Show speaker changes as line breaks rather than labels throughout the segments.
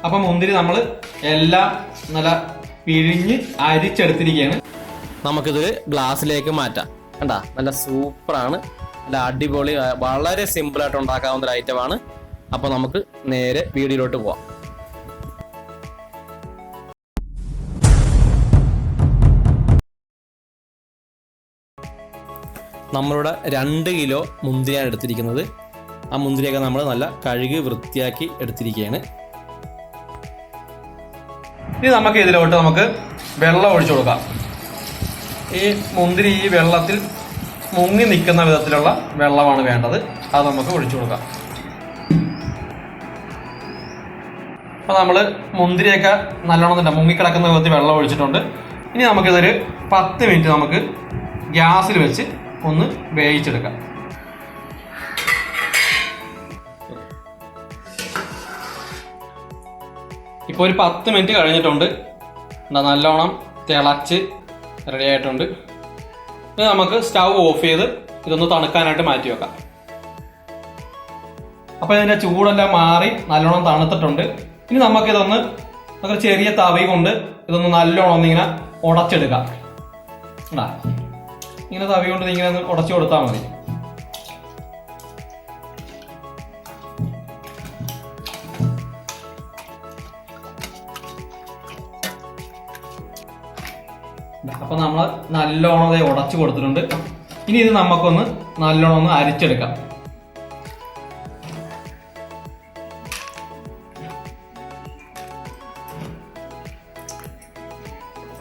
അപ്പം മുന്തിരി നമ്മൾ എല്ലാം നല്ല പിഴിഞ്ഞ് അരിച്ചെടുത്തിരിക്കുകയാണ്.
നമുക്കിതൊരു ഗ്ലാസ്സിലേക്ക് മാറ്റാം. കണ്ടാ, നല്ല സൂപ്പറാണ്, നല്ല അടിപൊളി, വളരെ സിമ്പിളായിട്ട് ഉണ്ടാക്കാവുന്ന ഒരു ഐറ്റമാണ്. അപ്പോൾ നമുക്ക് നേരെ വീഡിയോയിലോട്ട് പോവാം. നമ്മളിവിടെ 2 കിലോ മുന്തിരിയാണ് എടുത്തിരിക്കുന്നത്. ആ മുന്തിരിയൊക്കെ നമ്മൾ നല്ല കഴുകി വൃത്തിയാക്കി എടുത്തിരിക്കുകയാണ്.
ഇനി നമുക്ക് ഇതിലോട്ട് വെള്ളം ഒഴിച്ചു കൊടുക്കാം. ഈ മുന്തിരി ഈ വെള്ളത്തിൽ മുങ്ങി നിൽക്കുന്ന വിധത്തിലുള്ള വെള്ളമാണ് വേണ്ടത്. അത് നമുക്ക് ഒഴിച്ചു കൊടുക്കാം. അപ്പോൾ നമ്മൾ മുന്തിരിയൊക്കെ നല്ലോണം മുങ്ങിക്കിടക്കുന്ന വിധത്തിൽ വെള്ളം ഒഴിച്ചിട്ടുണ്ട്. ഇനി നമുക്കിതൊരു 10 മിനിറ്റ് നമുക്ക് ഗ്യാസിൽ വെച്ച് ഒന്ന് വേവിച്ചെടുക്കാം. ഇപ്പോൾ ഒരു 10 മിനിറ്റ് കഴിഞ്ഞിട്ടുണ്ട്. നല്ലോണം തിളച്ച് റെഡി ആയിട്ടുണ്ട്. ഇനി നമുക്ക് സ്റ്റൗ ഓഫ് ചെയ്ത് ഇതൊന്ന് തണുക്കാനായിട്ട് മാറ്റി വെക്കാം. അപ്പോൾ ഇതിൻ്റെ ചൂടെല്ലാം മാറി നല്ലോണം തണുത്തിട്ടുണ്ട്. ഇനി നമുക്കിതൊന്ന് ചെറിയ തവി കൊണ്ട് ഇതൊന്ന് നല്ലോണം ഒന്നിങ്ങനെ ഉടച്ചെടുക്കാം. ഇങ്ങനെ തവി കൊണ്ട് ഇങ്ങനെ ഒന്ന് ഉടച്ചു കൊടുത്താൽ മതി. അപ്പൊ നമ്മൾ നല്ലോണം ഉടച്ചു കൊടുത്തിട്ടുണ്ട്. ഇനി ഇത് നമുക്കൊന്ന് നല്ലോണം ഒന്ന് അരിച്ചെടുക്കാം.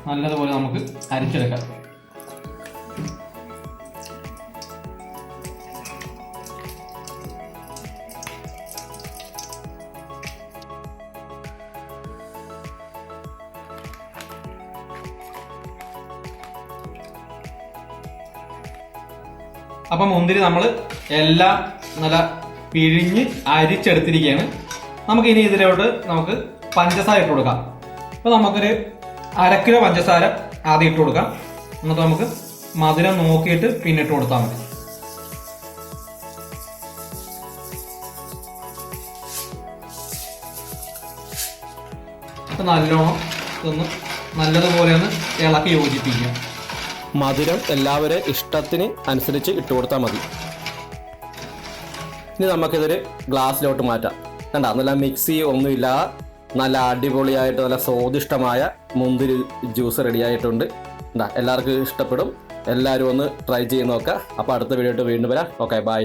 നല്ലതുപോലെ നമുക്ക് അരിച്ചെടുക്കാം. അപ്പം മുന്തിരി നമ്മൾ എല്ലാം നല്ല പിഴിഞ്ഞ് അരിച്ചെടുത്തിരിക്കുകയാണ്. നമുക്ക് ഇനി ഇതിലോട്ട് പഞ്ചസാര ഇട്ട് കൊടുക്കാം. അപ്പോൾ നമുക്കൊരു 1/2 കിലോ പഞ്ചസാര ആദ്യം ഇട്ട് കൊടുക്കാം. എന്നിട്ട് നമുക്ക് മധുരം നോക്കിയിട്ട് പിന്നെ ഇട്ട് കൊടുത്താൽ മതി. നല്ലോണം ഇതൊന്ന് നല്ലതുപോലെ ഒന്ന് ഇളക്കി യോജിപ്പിക്കുക.
മധുരം എല്ലാവരും ഇഷ്ടത്തിന് അനുസരിച്ച് ഇട്ട് കൊടുത്താൽ മതി. ഇനി നമുക്കിതൊരു ഗ്ലാസ്സിലോട്ട് മാറ്റാം. കണ്ട, നല്ല മിക്സി ഒന്നുമില്ല, നല്ല അടിപൊളിയായിട്ട് നല്ല സ്വാദിഷ്ടമായ മുന്തിരി ജ്യൂസ് റെഡി ആയിട്ടുണ്ട്. എല്ലാവർക്കും ഇഷ്ടപ്പെടും. എല്ലാവരും ഒന്ന് ട്രൈ ചെയ്ത് നോക്കുക. അപ്പോൾ അടുത്ത വീഡിയോ ആയിട്ട് വീണ്ടും വരാം. Okay, by.